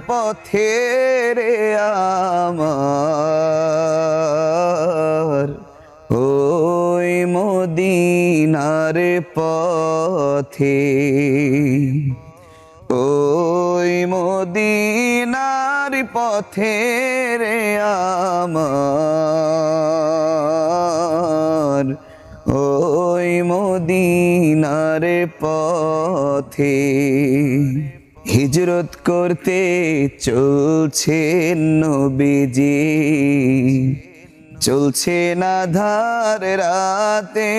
পথে রে আমার, ওই মদিনার পথে, ওই মদিনার পথে রে আমার, ওই মদিনার পথে। হিজরত করতে চলছে নবীজি, চলছে না ধার রাতে।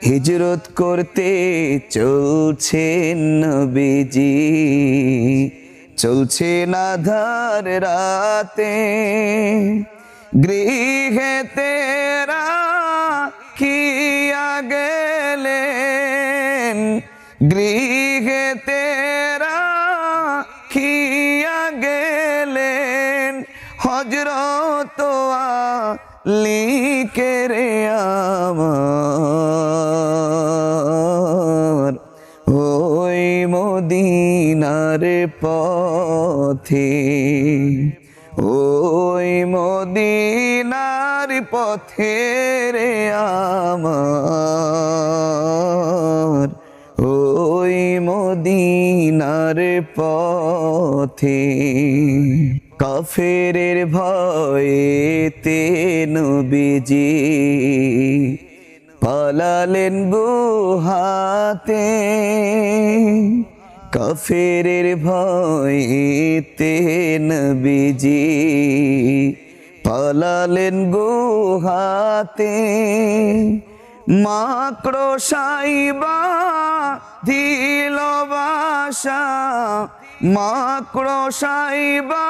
হিজরত করতে চলছে নবীজি, চলছে না ধার রাতে। গৃহে তেরা খিয়া গেলেন, গৃহে তেরা খিয়া গেলেন, হযরত আলীকে রে আমার, ওই মদিনার পথে, ওই মদিনার পথে রে আমার, ওই মদিনার পথে। কাফেরের ভয়েতে নবীজি পালালেন গুহাতে, কাফেরের ভয়েতে নবীজি পালালেন গুহাতে। মাকড়সাইবা দিল বাসা, মাকড়সাইবা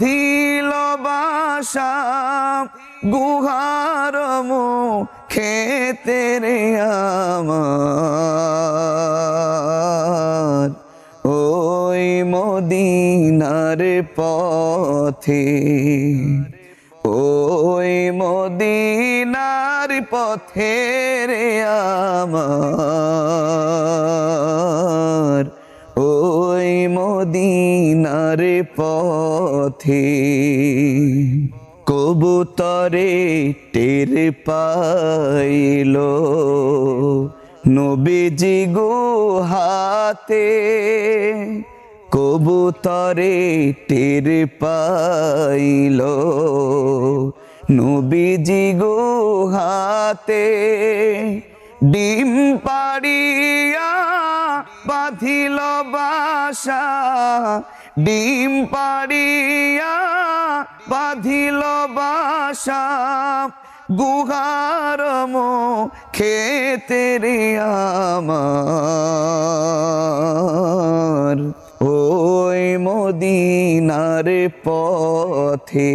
দিল বাসা, গুহার মুখেতে রে আমার, ওই মদিনার পথে, ওই মদিনার পথে রে আমার, ওই মদিনার পথে। কবুতরে টের পাইল নবীজি গুহাতে, কবুতরে টের পাইল নবীজি গুহাতে। ডিম পাড়িয়া বাঁধিল বাসা, ডিম পাড়িয়া বাঁধিল বাসা, গুহার মুখেতে রে আমার, ওই মদিনার পথে।